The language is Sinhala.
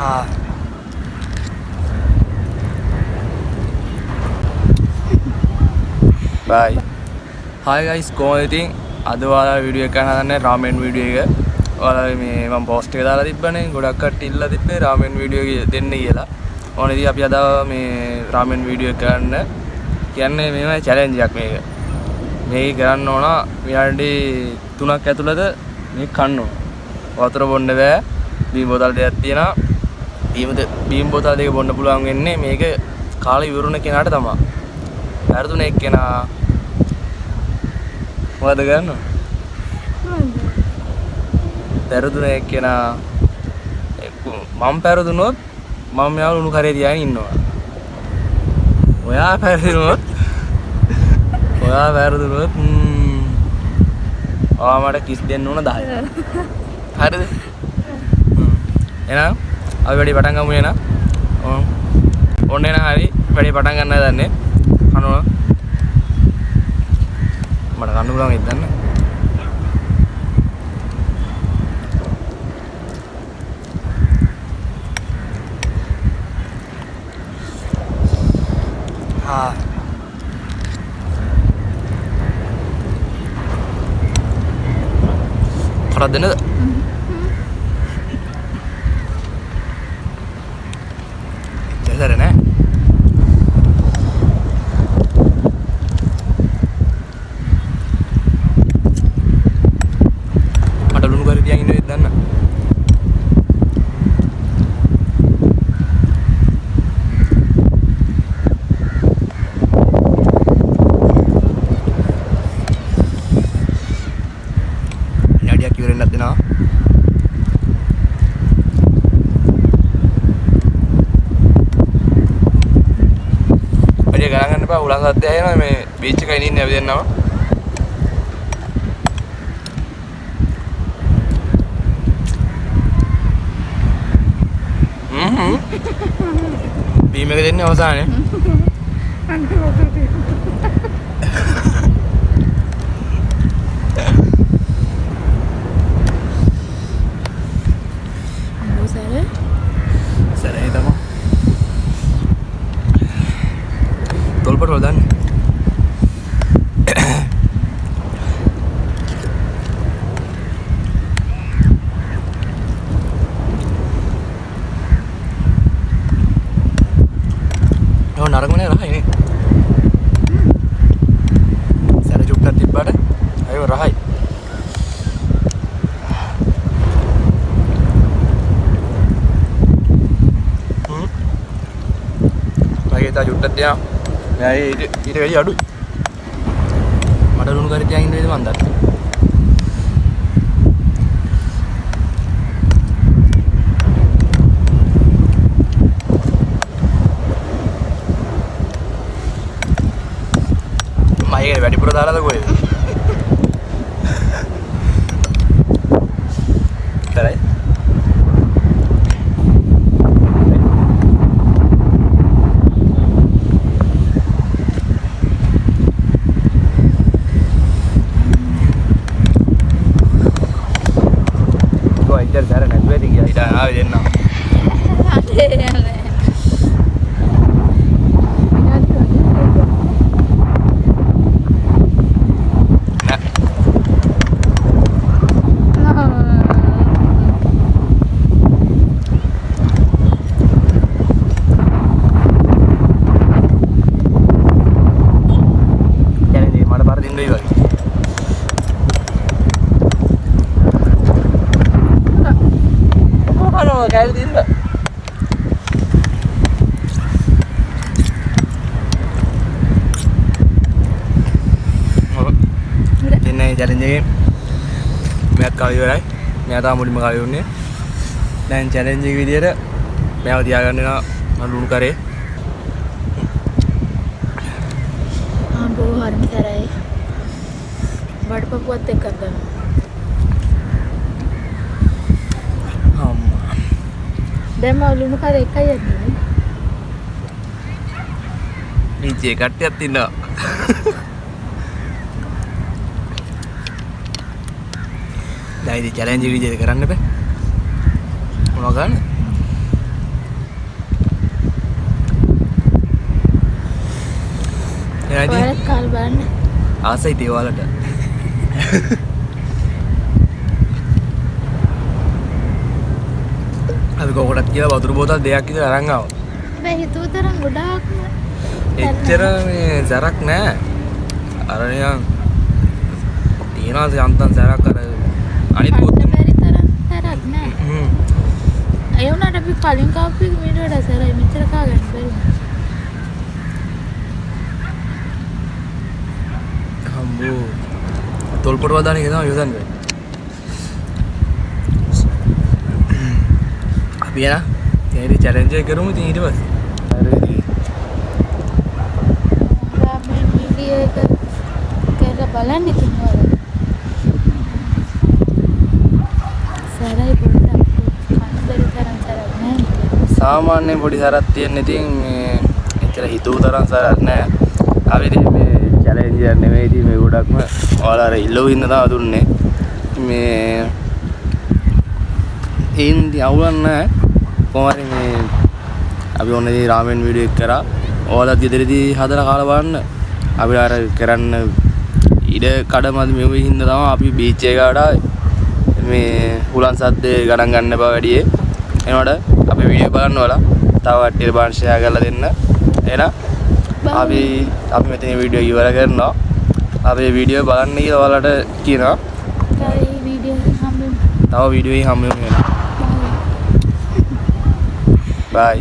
bye. Hi guys, කොහොමද ඉතින් අද ඔයාලා වීඩියෝ එකක් ගන්න හදන්නේ රාමෙන් වීඩියෝ එක. ඔයාලා මේ මම පෝස්ට් එක දාලා තිබ්බනේ. ගොඩක් කට්ටිය ඉල්ලලා තිබ්බේ රාමෙන් වීඩියෝ එක දෙන්න කියලා. ඕනේ ඉතින් අපි අද මේ රාමෙන් වීඩියෝ එක ගන්න කියන්නේ මේවයි චැලෙන්ජ් එකක් මේක. මේක කරන්න ඕන විනාඩි 3ක් ඇතුළත මේක කන්න ඕන. වතුර බොන්න බෑ. බීම් බෝතල් දෙකක් තියෙනවා. බීම් බෝතල් දෙක බොන්න පුළුවන් වෙන්නේ මේක කාලේ ඉවරුන කෙනාට තමයි. වැරදුන එක්කෙනා මොකද ගන්නව? වැරදුන එක්කෙනා මම වැරදුනොත් මම යාළු උණු කරේ තියාගෙන ඉන්නවා. ඔයා වැරදුනොත් ඔයා මට කිස් දෙන්න ඕන 10. හරිද? එහෙනම් අපි වැඩි පටන් ගමු එහෙනම්. ඔන්න එහෙනම් හරි වැඩි පටන් ගන්න හදන්නේ. කනවා මට කන්න පුළුවන් ඉදන්න. කරත් දෙන්නද? ජයසර නෑ. මට ලුණු කරේ තියන් ඉන්නේ දන්න. ඩියක් ඉවරෙන්නත් දෙනවා. වැඩි ගණන් ගන්න එපා. උලන් සද්දය එනවා මේ බීච් එකේ ඉන්නේ අපි දෙන්නම. බීම් එක දෙන්නේ අවසානේ. සරේ තමයි. තොල්පට වල දාන්නේ. නරකමනේ රහයි නේ. සැර චුට්ටක් තිබ්බට අයෝ රහයි. මගේ තා චුට්ටක් තියා. මෙයා ඊට වැඩි අඩුයි. මට ලුණු කරේ තියන් ඉන්න වේද මන් දන්නේ. මයිගේ වැඩිපුර දාලාද කොහෙද? කරයි. කොයි ඉතින් සාර නැතුවද ගියා. ඊට ආවේ දෙන්නා. කැල් දින්න. එන්නේ චැලෙන්ජ් එකේ මෙයාත් කාලේ ඉවරයි. මෙයා තාම මුලින්ම කාලේ උන්නේ. දැන් චැලෙන්ජ් එක විදියට මෙයාව තියාගන්න වෙනවා මම ලුණු කරේ. බෝ හරිම තරයි. වඩපපුවත් එක්ක ගන්නවා. දැන් මම ලුණු කරේ එකයි යන්නේ. නීචේ කට්ටියක් ඉන්නවා. දැන් ඉතින් චැලෙන්ජ් එක විදියට කරන්න බෑ. මොනවා ගන්න? එනයිද ඔයාලත් කාලා බලන්න. ආසයි තේ ඔයාලට අපි කොකටත් කියලා වතුර බෝතල් දෙකක් විතර අරන් ආවා. හැබැයි හිතුව තරම් ගොඩාක්ම එච්චර මේ සැරක් නෑ. අර නිකන් තියනවා යන්තම් සැරක් අර අනිත් පොත් කන්න බැරි තරම් සැරක් නෑ. ඒ වුණාට අපි කලින් කාපු එක මීට වඩා සැරයි. මෙච්චර කා ගන්න බැරි. හම්බෝ තොල්පොට වදාන එක තමයි යොදන්නේ. අපි යන තේරි චැලෙන්ජ් එක කරමු ඉතින් ඊට පස්සේ. හරි. රාමෙන් වීඩියෝ එක කරලා බලන්න ඉතින් ඔයාලා. සැරයි පොඩ්ඩක් කන්න බැරි තරම් සැරක් නෑ. සාමාන්‍යයෙන් පොඩි සැරක් තියෙන ඉතින් මේ එච්චර හිතුව තරම් සැරක් නෑ. අපි ඉතින් මේ චැලෙන්ජ් එක නෙමෙයි ඉතින් මේ ගොඩක්ම ඔයාලා අර ඉල්ලුව ඉන්න තමයි දුන්නේ. මේ ඉන්දි අවුලක් නෑ. කොහොමද මේ අපි ඔන්න ඉතින් රාමෙන් වීඩියෝ එක කරා. ඔයාලා ගෙදරදී හදලා කාලා බලන්න. අපි අර කරන්න ඉඩ කඩමද මෙවෙ හින්දා තමයි අපි බීච් එකට මේ හුලන් සද්දේ ගණන් ගන්න බව වැඩියේ. එනකොට අපි වීඩියෝ බලන්න ඕලා. තව කට්ටියට බලන්න ෂෙයා කරලා දෙන්න. එහෙනම් අපි මෙතන වීඩියෝ ඉවර කරනවා. අපි වීඩියෝ බලන්න කියලා ඔයාලට කියනවා. තව වීඩියෝ එකක් හම්බෙමු. තව වීඩියෝ එකක් හම්බ වෙනවා. බයි.